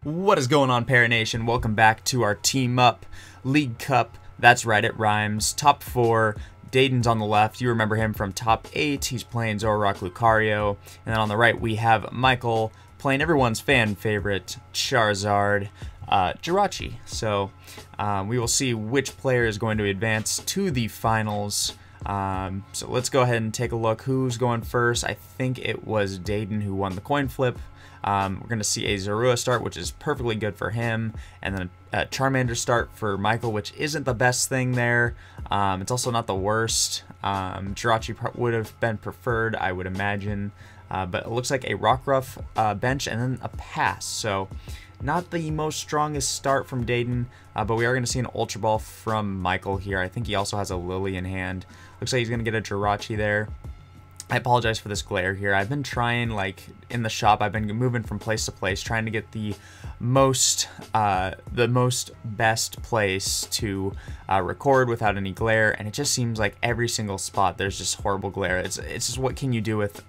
What is going on, Para Nation? Welcome back to our Team Up League Cup. That's right, it rhymes. Top 4. Dayton's on the left. You remember him from top 8. He's playing ZoroRocCario. And then on the right, we have Michael playing everyone's fan favorite, Charizard, Jirachi. So we will see which player is going to advance to the finals. So let's go ahead and take a look. Who's going first? I think it was Dayton who won the coin flip. We're going to see a Zorua start, which is perfectly good for him, and then a Charmander start for Michael, which isn't the best thing there. It's also not the worst. Jirachi would have been preferred, I would imagine, but it looks like a Rockruff bench and then a pass, so not the most strongest start from Dayton, but we are going to see an Ultra Ball from Michael here. I think he also has a Lily in hand. Looks like he's going to get a Jirachi there. I apologize for this glare here. I've been trying, like, in the shop, I've been moving from place to place, trying to get the most best place to record without any glare, and it just seems like every single spot there's just horrible glare. It's just, what can you do with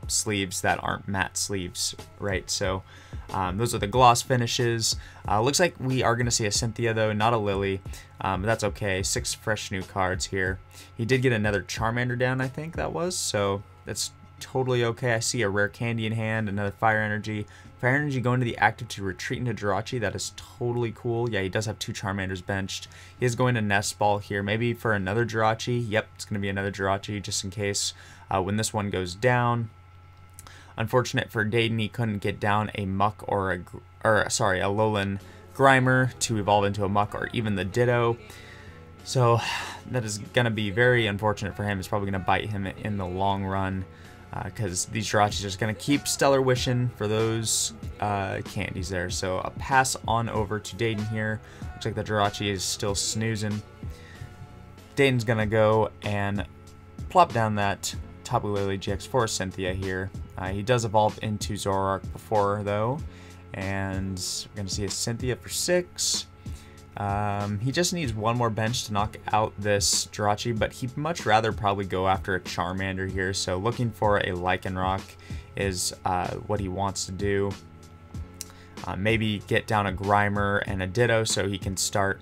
sleeves that aren't matte sleeves, right? So those are the gloss finishes. Looks like we are going to see a Cynthia, though, not a Lily. But that's okay. 6 fresh new cards here. He did get another Charmander down, I think that was, so that's totally okay. I see a rare candy in hand, another Fire Energy. Fire Energy going to the active to retreat into Jirachi. That is totally cool. Yeah, he does have 2 Charmanders benched. He is going to Nest Ball here, maybe for another Jirachi. Yep, it's going to be another Jirachi just in case when this one goes down. Unfortunate for Dayton, he couldn't get down a Muck or a Alolan Grimer to evolve into a Muck or even the Ditto. So that is going to be very unfortunate for him. It's probably going to bite him in the long run because these Jirachis are just going to keep Stellar Wishing for those candies there. So a pass on over to Dayton here. Looks like the Jirachi is still snoozing. Dayton's going to go and plop down that Tapu Lele GX for Cynthia here. He does evolve into Zoroark before, though. And we're going to see a Cynthia for 6. He just needs one more bench to knock out this Jirachi, but he'd much rather probably go after a Charmander here. So looking for a Lycanroc is what he wants to do. Maybe get down a Grimer and a Ditto so he can start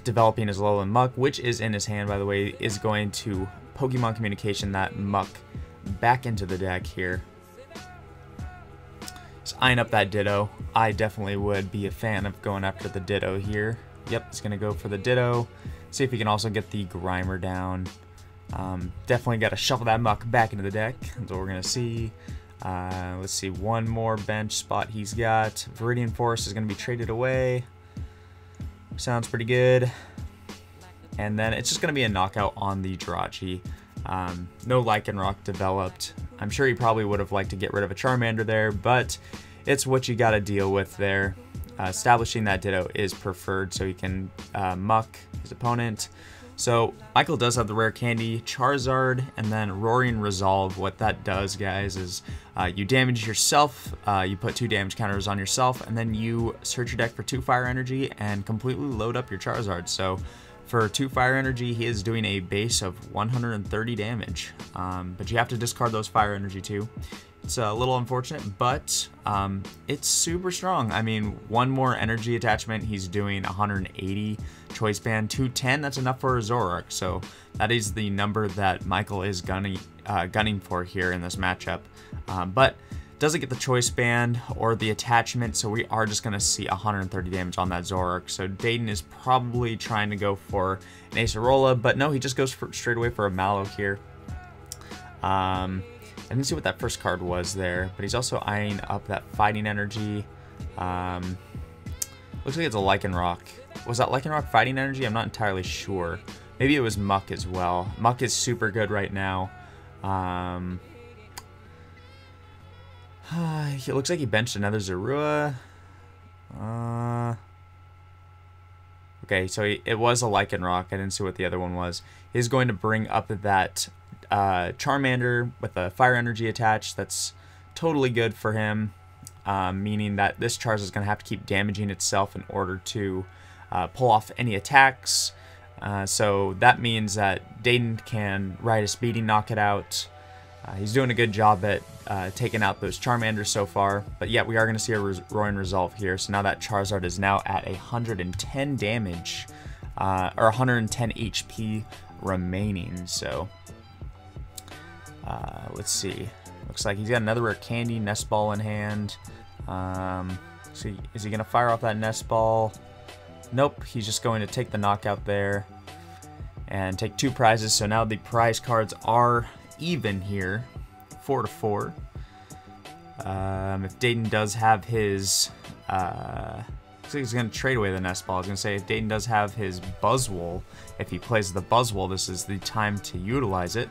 developing his Alolan Muck, which is in his hand, by the way, is going to Pokemon Communication that Muck back into the deck here. Just eyeing up that Ditto. I definitely would be a fan of going after the Ditto here. Yep, it's going to go for the Ditto. See if he can also get the Grimer down. Definitely got to shuffle that Muck back into the deck. That's what we're going to see. Let's see, one more bench spot he's got. Viridian Forest is going to be traded away. Sounds pretty good. And then it's just going to be a knockout on the Jirachi. No Lycanroc developed. I'm sure he probably would have liked to get rid of a Charmander there, but it's what you got to deal with there. Establishing that Ditto is preferred so he can muck his opponent. So Michael does have the rare candy, Charizard, and then Roaring Resolve. What that does, guys, is you damage yourself, you put 2 damage counters on yourself, and then you search your deck for 2 Fire Energy and completely load up your Charizard. So for 2 Fire Energy, he is doing a base of 130 damage, but you have to discard those Fire Energy too. It's a little unfortunate, but it's super strong. I mean, one more energy attachment, he's doing 180. Choice band 210, that's enough for a Zoroark, so that is the number that Michael is gunning for here in this matchup. But doesn't get the choice band or the attachment, so we are just going to see 130 damage on that Zoroark. So Dayton is probably trying to go for an Acerola, but no, he just goes straight away for a Mallow here. I didn't see what that first card was there, but he's also eyeing up that Fighting Energy. Looks like it's a Lycanroc. Was that Lycanroc Fighting Energy? I'm not entirely sure. Maybe it was Muck as well. Muck is super good right now. It looks like he benched another Zorua. Okay, so it was a Lycanroc. I didn't see what the other one was. He's going to bring up that Charmander with a Fire Energy attached. That's totally good for him, meaning that this Charizard is going to have to keep damaging itself in order to pull off any attacks. So that means that Dayton can ride a speedy, knock it out. He's doing a good job at taking out those Charmanders so far. But yeah, we are going to see a Roaring Resolve here. So now that Charizard is now at 110 damage, or 110 HP remaining. So let's see. Looks like he's got another rare candy, Nest Ball in hand. So is he going to fire off that Nest Ball? Nope, he's just going to take the knockout there and take 2 prizes. So now the prize cards are even here, 4-4. If Dayton does have his, looks like he's going to trade away the Nest Ball. I was going to say if Dayton does have his Buzzwole, if he plays the Buzzwole, this is the time to utilize it.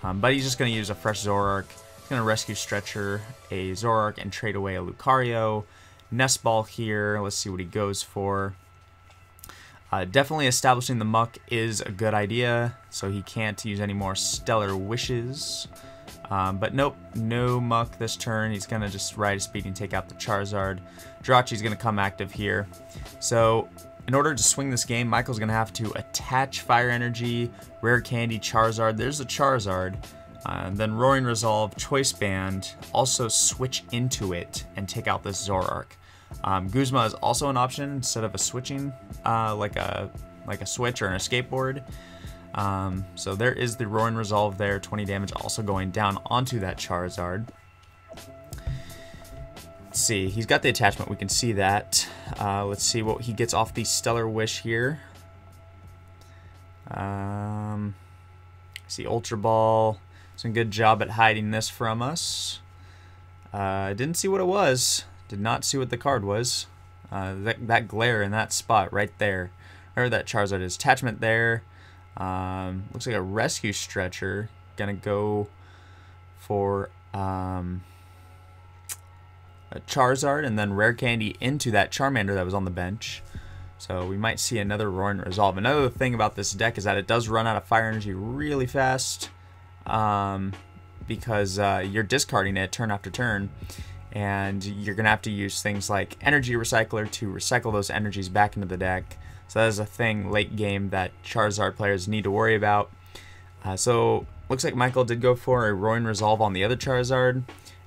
But he's just going to use a fresh Zoroark. He's going to rescue Stretcher, a Zoroark, and trade away a Lucario. Nest Ball here. Let's see what he goes for. Definitely establishing the Muck is a good idea, so he can't use any more Stellar Wishes. But nope, no Muck this turn. He's going to just ride his speed and take out the Charizard. Jirachi's going to come active here. So in order to swing this game, Michael's going to have to attach Fire Energy, Rare Candy, Charizard. There's the Charizard. Then Roaring Resolve, Choice Band, also switch into it and take out this Zoroark. Guzma is also an option instead of a switching, like a switch or an escape board. So there is the Roaring Resolve there, 20 damage, also going down onto that Charizard. Let's see, he's got the attachment, we can see that. Let's see what he gets off the Stellar Wish here. See Ultra Ball, some good job at hiding this from us. Didn't see what it was. Did not see what the card was. That glare in that spot right there. Where that Charizard is. Attachment there. Looks like a Rescue Stretcher. Gonna go for a Charizard and then Rare Candy into that Charmander that was on the bench. So we might see another Roaring Resolve. Another thing about this deck is that it does run out of Fire Energy really fast. Because you're discarding it turn after turn. And you're going to have to use things like Energy Recycler to recycle those energies back into the deck. So that is a thing late game that Charizard players need to worry about. So looks like Michael did go for a Roaring Resolve on the other Charizard.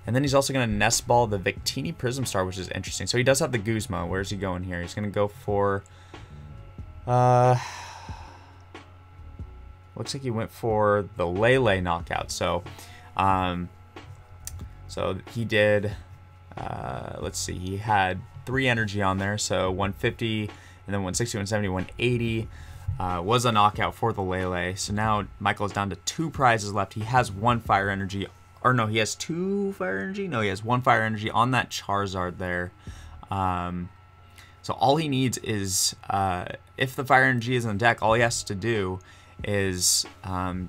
And then he's also going to Nest Ball the Victini Prism Star, which is interesting. So he does have the Guzma. Where's he going here? He's going to go for... looks like he went for the Lele knockout. So he did... let's see, he had 3 energy on there, so 150, and then 160, 170, 180 was a knockout for the Lele. So now Michael's down to 2 prizes left. He has 1 Fire Energy, or no, he has 2 Fire Energy? No, he has 1 Fire Energy on that Charizard there. So all he needs is, if the Fire Energy is in the deck, all he has to do is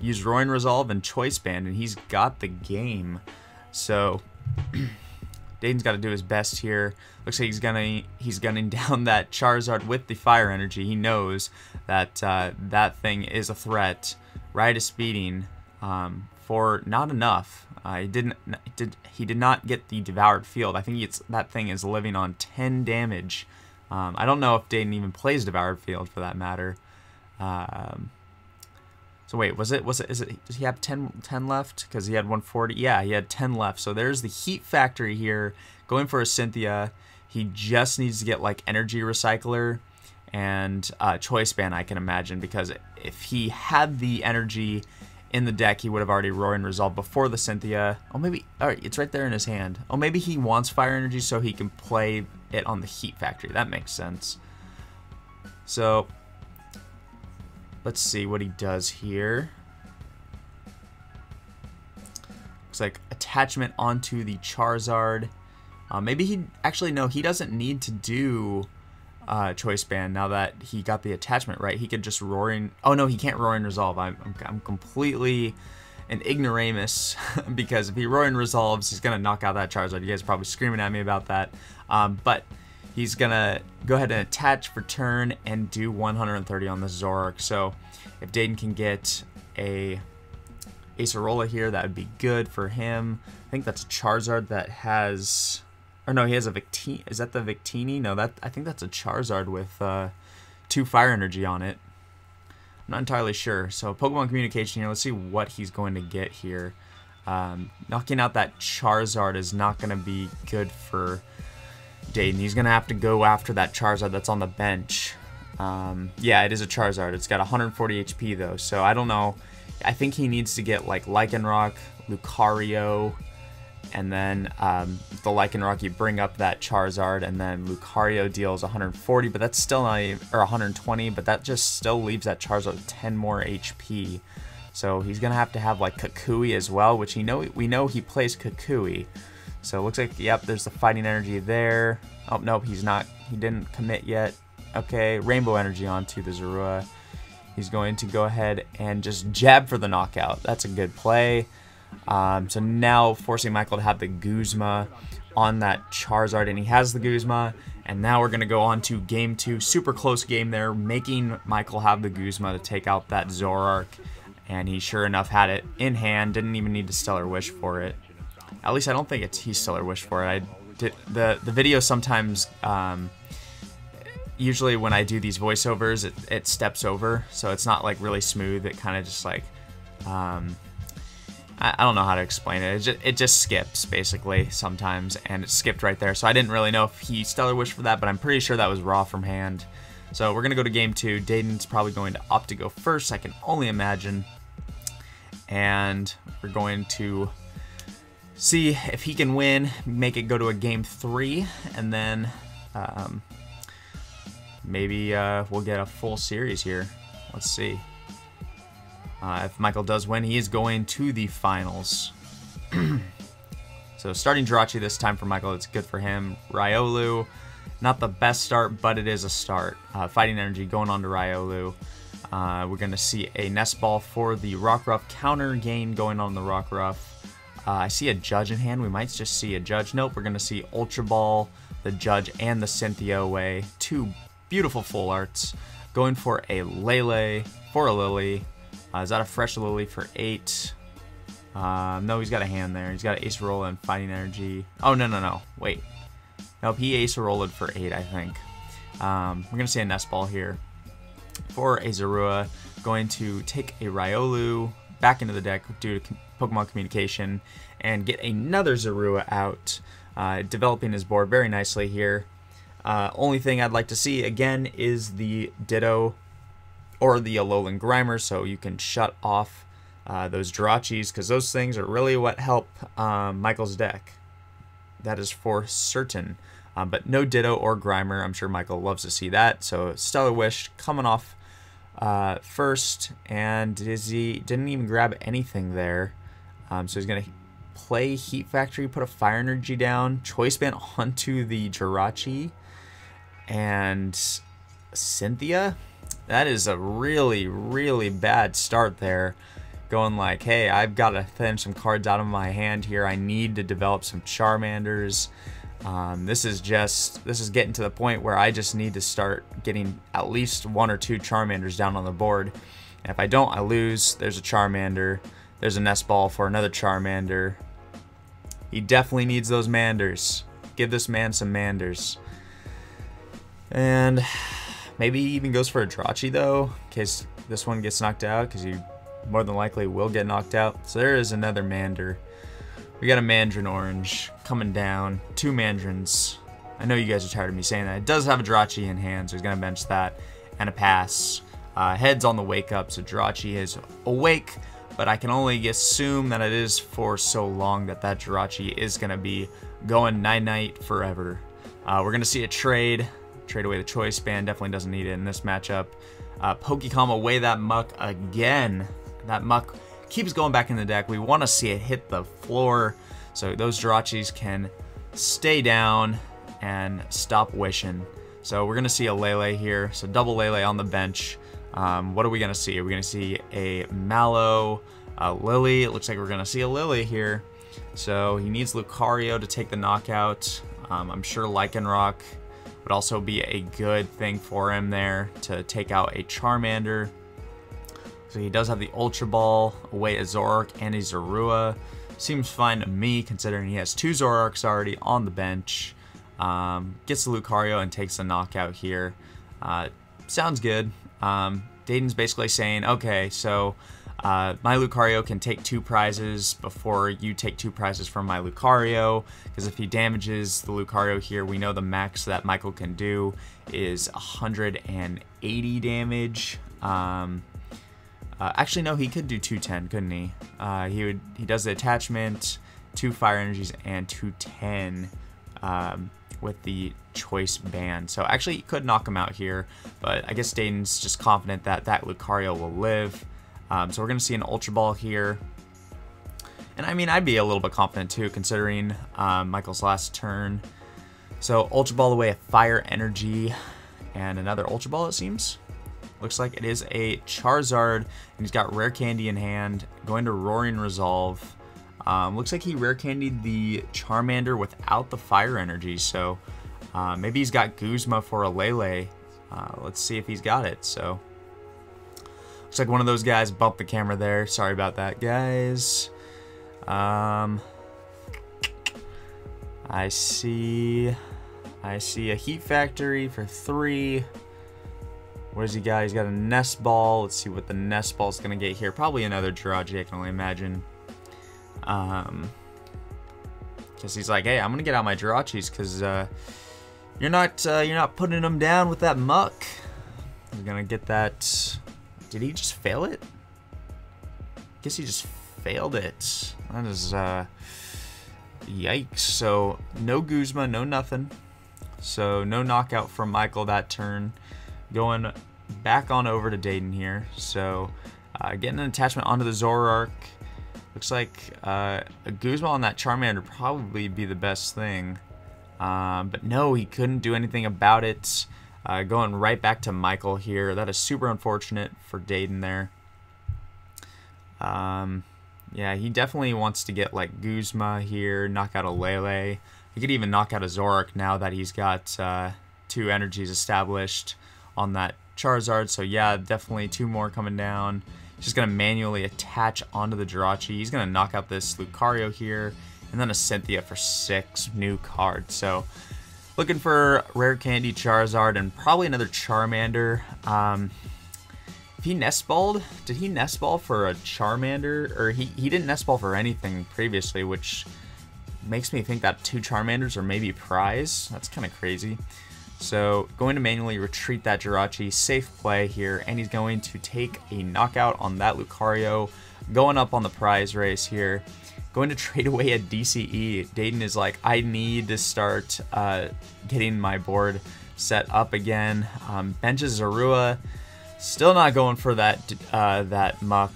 use Roaring Resolve and Choice Band, and he's got the game. So... Dayton's got to do his best here. Looks like he's gunning down that Charizard with the Fire Energy. He knows that that thing is a threat. Ride is speeding for not enough. He did not get the Devoured Field. I think that thing is living on 10 damage. I don't know if Dayton even plays Devoured Field for that matter. So wait, does he have 10 left? Because he had 140. Yeah, he had 10 left. So there's the Heat Factory here, going for a Cynthia. He just needs to get like Energy Recycler and Choice Band, I can imagine, because if he had the energy in the deck, he would have already Roaring Resolve before the Cynthia. Oh, maybe, all right, it's right there in his hand. Oh, maybe he wants Fire Energy so he can play it on the Heat Factory. That makes sense. So... let's see what he does here. Looks like attachment onto the Charizard. Maybe he doesn't need to do Choice Band now that he got the attachment right. He could just Roaring... oh no, he can't Roaring Resolve. I'm completely an ignoramus because if he Roaring Resolves, he's going to knock out that Charizard. You guys are probably screaming at me about that. But he's going to go ahead and attach for turn and do 130 on the Zoroark. So if Dayton can get a Acerola here, that would be good for him. I think that's a Charizard that has... or no, he has a Victini. Is that the Victini? No, I think that's a Charizard with 2 Fire Energy on it. I'm not entirely sure. So Pokemon Communication here. Let's see what he's going to get here. Knocking out that Charizard is not going to be good for Dayton. He's going to have to go after that Charizard that's on the bench. Yeah, it is a Charizard. It's got 140 HP though, so I don't know. I think he needs to get like Lycanroc, Lucario, and then the Lycanroc, you bring up that Charizard, and then Lucario deals 140, but that's still not even, or 120, but that just still leaves that Charizard with 10 more HP. So he's gonna have to have like Kukui as well, which we know he plays Kukui. So it looks like, yep, there's the fighting energy there. Oh nope, he didn't commit yet. Okay, Rainbow Energy onto the Zorua. He's going to go ahead and just jab for the knockout. That's a good play. So now forcing Michael to have the Guzma on that Charizard, and he has the Guzma. And now we're going to go on to game 2. Super close game there, making Michael have the Guzma to take out that Zoroark. And he sure enough had it in hand, didn't even need to Stellar Wish for it. At least I don't think he Stellar Wish for it. The video sometimes, usually when I do these voiceovers, it steps over, so it's not like really smooth. It kind of just like, I don't know how to explain it. It just skips basically sometimes, and it skipped right there. So I didn't really know if he Stellar Wish for that, but I'm pretty sure that was raw from hand. So we're gonna go to game 2. Dayton's probably going to opt to go first, I can only imagine. And we're going to see if he can win, make it go to a game 3, and then maybe we'll get a full series here. Let's see. If Michael does win, he is going to the finals. So starting Jirachi this time for Michael, it's good for him. Riolu, not the best start, but it is a start. Fighting Energy going on to Riolu. We're going to see a Nest Ball for the Rockruff, counter gain going on the Rockruff. I see a Judge in hand. We might just see a Judge. Nope, we're going to see Ultra Ball, the Judge, and the Cynthia away. 2 beautiful full arts. Going for a Lele for a Lily. Is that a fresh Lily for 8? No, he's got a hand there. He's got an Ace Roll and Fighting Energy. Oh, no. Wait. Nope, he Ace Rolled for 8, I think. We're going to see a Nest Ball here for a Zorua. Going to take a Riolu back into the deck due to Pokemon Communication and get another Zorua out. Developing his board very nicely here. Only thing I'd like to see again is the Ditto or the Alolan Grimer, so you can shut off those Jirachis, because those things are really what help Michael's deck. That is for certain. But no Ditto or Grimer. I'm sure Michael loves to see that. So Stellar Wish coming off first, and didn't even grab anything there. So he's going to play Heat Factory, put a Fire Energy down, Choice Band onto the Jirachi, and Cynthia. That is a really, really bad start there. Going like, hey, I've got to thin some cards out of my hand here. I need to develop some Charmanders. This is getting to the point where I just need to start getting at least 1 or 2 Charmanders down on the board. And if I don't, I lose. There's a Charmander. There's a Nest Ball for another Charmander. He definitely needs those Manders. Give this man some Manders. And maybe he even goes for a Jirachi though, in case this one gets knocked out, because he more than likely will get knocked out. So there is another Mander. We got a Mandarin Orange coming down. 2 Mandarins. I know you guys are tired of me saying that. It does have a Jirachi in hand, so he's going to bench that. And a pass. Head's on the wake up, so Jirachi is awake. But I can only assume that it is for so long that Jirachi is going to be going night-night forever. We're going to see a trade. Trade away the Choice Band. Definitely doesn't need it in this matchup. Pokecom away that Muck again. That Muck keeps going back in the deck. We want to see it hit the floor so those Jirachis can stay down and stop wishing. So we're going to see a Lele here. So double Lele on the bench. What are we going to see? Are we going to see a Mallow, a Lily? It looks like we're going to see a Lily here. So he needs Lucario to take the knockout. I'm sure Lycanroc would also be a good thing for him there to take out a Charmander. So he does have the Ultra Ball, away a Zoroark and a Zorua. Seems fine to me considering he has 2 Zoroarks already on the bench. Gets the Lucario and takes the knockout here. Sounds good. Dayton's basically saying, okay, so My Lucario can take 2 prizes before you take 2 prizes from my Lucario, because if he damages the Lucario here, we know the max that Michael can do is 180 damage. Actually, no, he could do 210, couldn't he? He does the attachment, 2 fire energies, and 210 with the choice band. So actually, he could knock him out here, but I guess Dayton's just confident that that Lucario will live. So we're going to see an Ultra Ball here. And I mean, I'd be a little bit confident too, considering Michael's last turn. So Ultra Ball away a Fire Energy and another Ultra Ball, it seems. Looks like it is a Charizard, and he's got Rare Candy in hand, going to Roaring Resolve. Looks like he Rare Candied the Charmander without the Fire Energy, so maybe he's got Guzma for a Lele. Let's see if he's got it. So looks like one of those guys bumped the camera there. Sorry about that, guys. I see a Heat Factory for 3. What does he got? He's got a Nest Ball. Let's see what the Nest Ball is going to get here. Probably another Jirachi, I can only imagine. Because he's like, hey, I'm going to get out my Jirachis because you're not putting them down with that muck. You're going to get that. Did he just fail it? I guess he just failed it. That is, yikes. So, no Guzma, no nothing. So, no knockout from Michael that turn. Going back on over to Dayton here. So, getting an attachment onto the Zoroark. Looks like a Guzma on that Charmander would probably be the best thing. But no, he couldn't do anything about it. Going right back to Michael here. That is super unfortunate for Dayton there. Yeah, he definitely wants to get like Guzma here, knock out a Lele. He could even knock out a Zoroark now that he's got 2 energies established on that Charizard. So yeah, definitely 2 more coming down. He's just going to manually attach onto the Jirachi. He's going to knock out this Lucario here, and then a Cynthia for 6 new cards. So looking for Rare Candy Charizard and probably another Charmander. If he Nest Balled, did he Nest Ball for a Charmander? Or he didn't Nest Ball for anything previously, which makes me think that 2 Charmanders are maybe prize. That's kind of crazy. So going to manually retreat that Jirachi, safe play here, and he's going to take a knockout on that Lucario, going up on the prize race here. Going to trade away a DCE. Dayton is like, I need to start getting my board set up again. Benches Zorua, still not going for that that muck.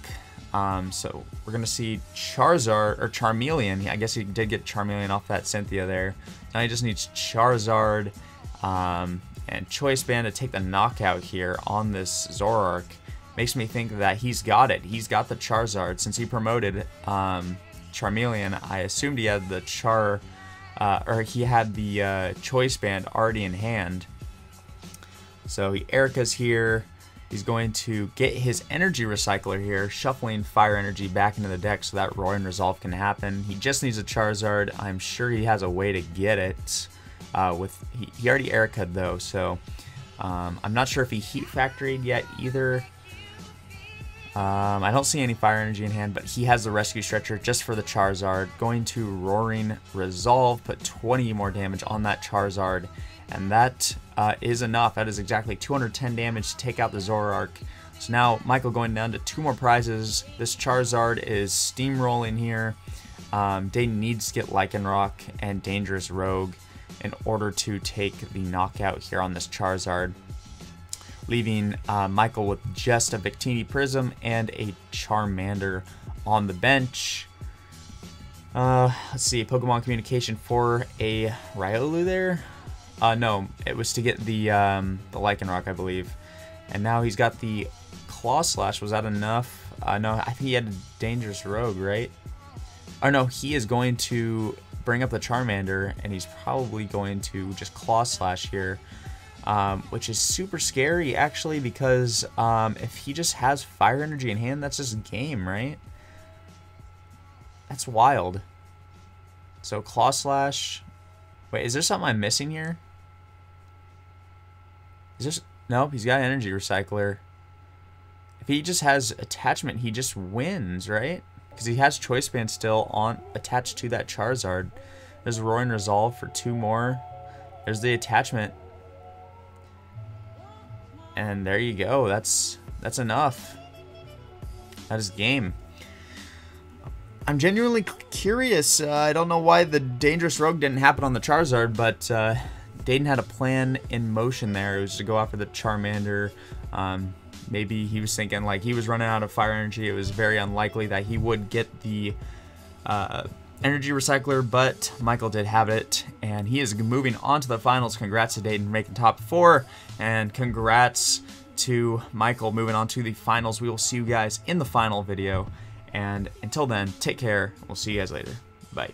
So we're gonna see Charizard or Charmeleon. I guess he did get Charmeleon off that Cynthia there. Now he just needs Charizard and Choice Band to take the knockout here on this Zoroark. Makes me think that he's got it. He's got the Charizard. Since he promoted Charmeleon, I assumed he had the he had the Choice Band already in hand. So Erica's here. He's going to get his Energy Recycler here, shuffling Fire Energy back into the deck so that Roaring Resolve can happen. He just needs a Charizard. I'm sure he has a way to get it. He already Erica'd though, so I'm not sure if he Heat Factoried yet either. I don't see any Fire Energy in hand, but he has the Rescue Stretcher just for the Charizard. Going to Roaring Resolve, put 20 more damage on that Charizard, and that is enough. That is exactly 210 damage to take out the Zoroark. So now Michael going down to 2 more prizes. This Charizard is steamrolling here. Dayton needs to get Lycanroc and Dangerous Rogue in order to take the knockout here on this Charizard, leaving Michael with just a Victini Prism and a Charmander on the bench. Let's see, Pokemon Communication for a Riolu there. No, it was to get the Lycanroc, I believe. And now he's got the Claw Slash. Was that enough? No, I think he had a Dangerous Rogue, right? Or no, he is going to bring up the Charmander, and he's probably going to just Claw Slash here, which is super scary, actually, because if he just has Fire Energy in hand, that's just game, right? That's wild. So Claw Slash. Wait, is there something I'm missing here? Is this... Nope, he's got Energy Recycler. If he just has attachment, he just wins, right? Because he has Choice Band still on attached to that Charizard. There's Roaring Resolve for 2 more. There's the attachment. And there you go. That's enough. That is game. I'm genuinely curious. I don't know why the Dangerous Rogue didn't happen on the Charizard, but Dayton had a plan in motion there. It was to go after the Charmander. Maybe he was thinking like he was running out of fire energy. It was very unlikely that he would get the energy recycler, but Michael did have it, and he is moving on to the finals. Congrats to Dayton making top 4, and congrats to Michael moving on to the finals. We will see you guys in the final video, and until then, take care. We'll see you guys later. Bye.